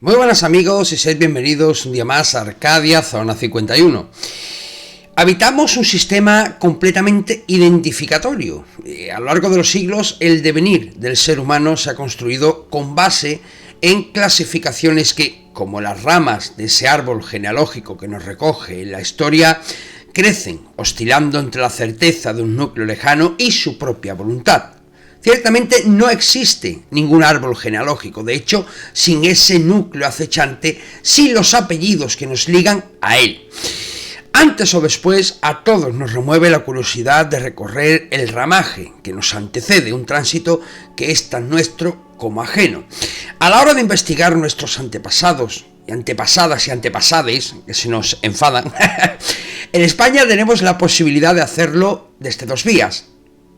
Muy buenas amigos y sed bienvenidos un día más a Arcadia Zona 51. Habitamos un sistema completamente identificatorio. A lo largo de los siglos el devenir del ser humano se ha construido con base en clasificaciones que, como las ramas de ese árbol genealógico que nos recoge en la historia, crecen oscilando entre la certeza de un núcleo lejano y su propia voluntad. Ciertamente no existe ningún árbol genealógico, de hecho, sin ese núcleo acechante, sin los apellidos que nos ligan a él. Antes o después, a todos nos remueve la curiosidad de recorrer el ramaje que nos antecede, un tránsito que es tan nuestro como ajeno. A la hora de investigar nuestros antepasados, y antepasadas y antepasades, que se nos enfadan, en España tenemos la posibilidad de hacerlo desde dos vías.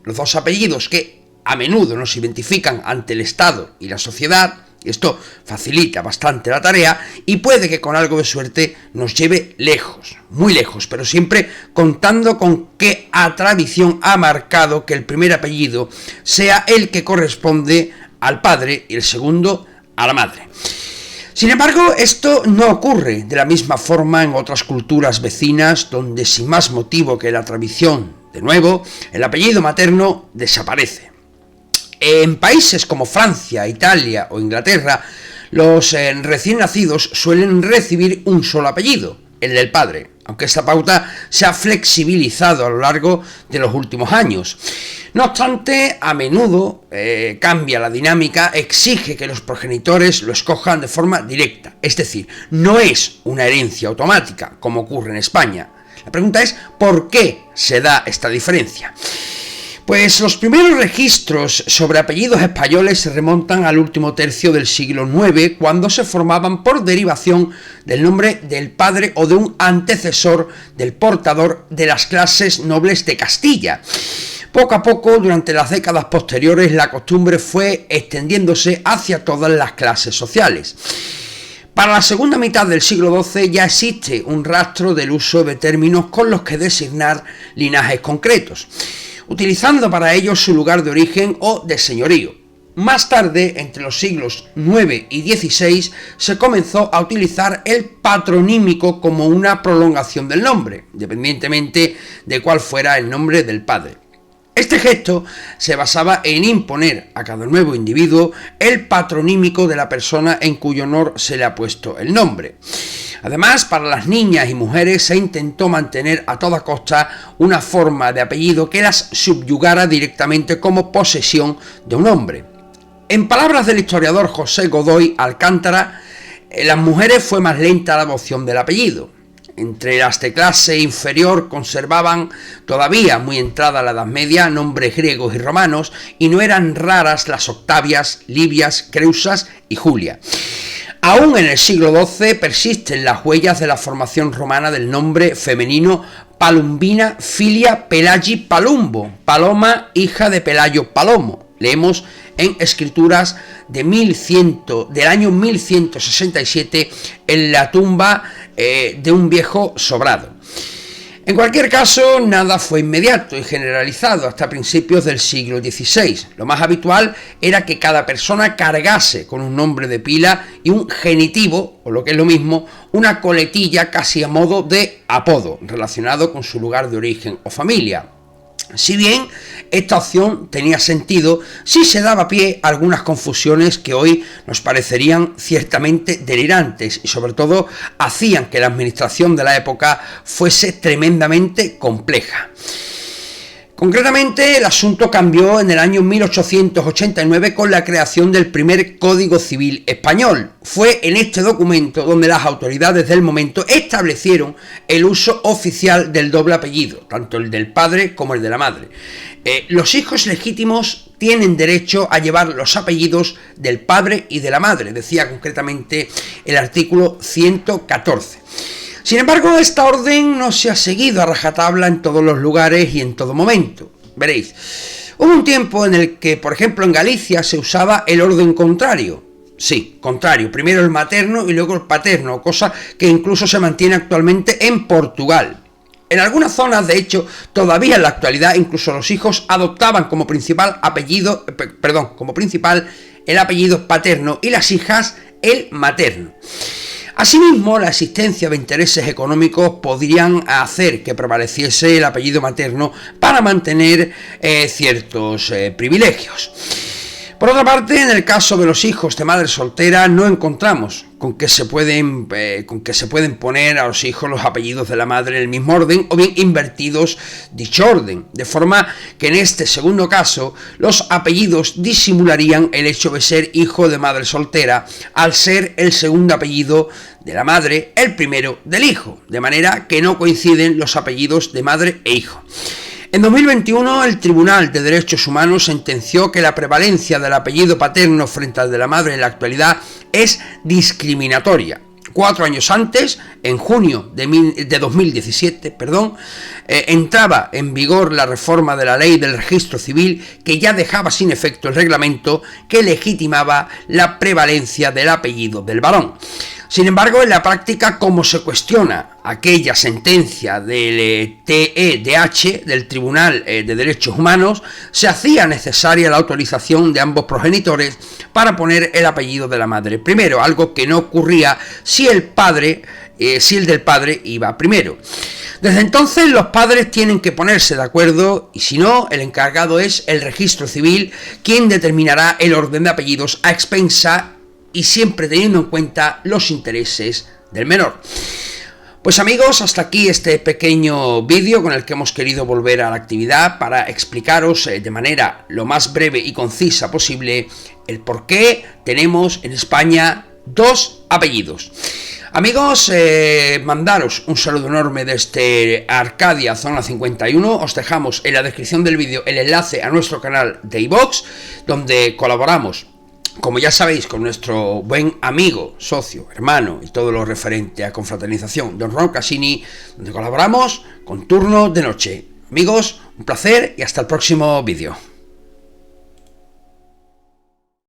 Los dos apellidos que a menudo nos identifican ante el Estado y la sociedad, y esto facilita bastante la tarea y puede que con algo de suerte nos lleve lejos, muy lejos, pero siempre contando con que a tradición ha marcado que el primer apellido sea el que corresponde al padre y el segundo a la madre. Sin embargo, esto no ocurre de la misma forma en otras culturas vecinas, donde sin más motivo que la tradición, de nuevo, el apellido materno desaparece. En países como Francia, Italia o Inglaterra, los recién nacidos suelen recibir un solo apellido, el del padre, aunque esta pauta se ha flexibilizado a lo largo de los últimos años. No obstante, a menudo cambia la dinámica, exige que los progenitores lo escojan de forma directa, es decir, no es una herencia automática, como ocurre en España. La pregunta es, ¿por qué se da esta diferencia? Pues los primeros registros sobre apellidos españoles se remontan al último tercio del siglo IX, cuando se formaban por derivación del nombre del padre o de un antecesor del portador de las clases nobles de Castilla. Poco a poco, durante las décadas posteriores, la costumbre fue extendiéndose hacia todas las clases sociales. Para la segunda mitad del siglo XII ya existe un rastro del uso de términos con los que designar linajes concretos, utilizando para ello su lugar de origen o de señorío. Más tarde, entre los siglos IX y XVI, se comenzó a utilizar el patronímico como una prolongación del nombre, independientemente de cuál fuera el nombre del padre. Este gesto se basaba en imponer a cada nuevo individuo el patronímico de la persona en cuyo honor se le ha puesto el nombre. Además, para las niñas y mujeres se intentó mantener a toda costa una forma de apellido que las subyugara directamente como posesión de un hombre. En palabras del historiador José Godoy Alcántara, en las mujeres fue más lenta la adopción del apellido. Entre las de clase inferior conservaban, todavía muy entrada la Edad Media, nombres griegos y romanos, y no eran raras las Octavias, Livias, Creusas y Julia. Aún en el siglo XII persisten las huellas de la formación romana del nombre femenino Palumbina Filia Pelagi Palumbo, Paloma, hija de Pelayo Palomo. Leemos en escrituras del año 1167 en la tumba de un viejo sobrado. En cualquier caso, nada fue inmediato y generalizado hasta principios del siglo XVI. Lo más habitual era que cada persona cargase con un nombre de pila y un genitivo, o lo que es lo mismo, una coletilla casi a modo de apodo, relacionado con su lugar de origen o familia. Si bien esta opción tenía sentido, sí se daba pie a algunas confusiones que hoy nos parecerían ciertamente delirantes y sobre todo hacían que la administración de la época fuese tremendamente compleja. Concretamente, el asunto cambió en el año 1889 con la creación del primer Código Civil Español. Fue en este documento donde las autoridades del momento establecieron el uso oficial del doble apellido, tanto el del padre como el de la madre. Los hijos legítimos tienen derecho a llevar los apellidos del padre y de la madre, decía concretamente el artículo 114. Sin embargo, esta orden no se ha seguido a rajatabla en todos los lugares y en todo momento. Veréis, hubo un tiempo en el que, por ejemplo, en Galicia se usaba el orden contrario. Sí, contrario, primero el materno y luego el paterno, cosa que incluso se mantiene actualmente en Portugal. En algunas zonas, de hecho, todavía en la actualidad, incluso los hijos adoptaban como principal el apellido paterno y las hijas el materno. Asimismo, la existencia de intereses económicos podrían hacer que prevaleciese el apellido materno para mantener ciertos privilegios. Por otra parte, en el caso de los hijos de madre soltera no encontramos con que se pueden poner a los hijos los apellidos de la madre en el mismo orden o bien invertidos dicho orden, de forma que en este segundo caso los apellidos disimularían el hecho de ser hijo de madre soltera al ser el segundo apellido de la madre el primero del hijo, de manera que no coinciden los apellidos de madre e hijo. En 2021, el Tribunal de Derechos Humanos sentenció que la prevalencia del apellido paterno frente al de la madre en la actualidad es discriminatoria. 4 años antes, en junio de 2017, entraba en vigor la reforma de la ley del registro civil que ya dejaba sin efecto el reglamento que legitimaba la prevalencia del apellido del varón. Sin embargo, en la práctica, como se cuestiona aquella sentencia del TEDH, del Tribunal de Derechos Humanos, se hacía necesaria la autorización de ambos progenitores para poner el apellido de la madre primero, algo que no ocurría si el del padre iba primero. Desde entonces los padres tienen que ponerse de acuerdo y si no, el encargado es el registro civil quien determinará el orden de apellidos a expensa y siempre teniendo en cuenta los intereses del menor. Pues amigos, hasta aquí este pequeño vídeo con el que hemos querido volver a la actividad para explicaros de manera lo más breve y concisa posible el por qué tenemos en España 2 apellidos. Amigos, mandaros un saludo enorme desde Arcadia, zona 51. Os dejamos en la descripción del vídeo el enlace a nuestro canal de iVoox, donde colaboramos, como ya sabéis, con nuestro buen amigo, socio, hermano y todo lo referente a confraternización, don Ron Casini, donde colaboramos con turno de noche. Amigos, un placer y hasta el próximo vídeo.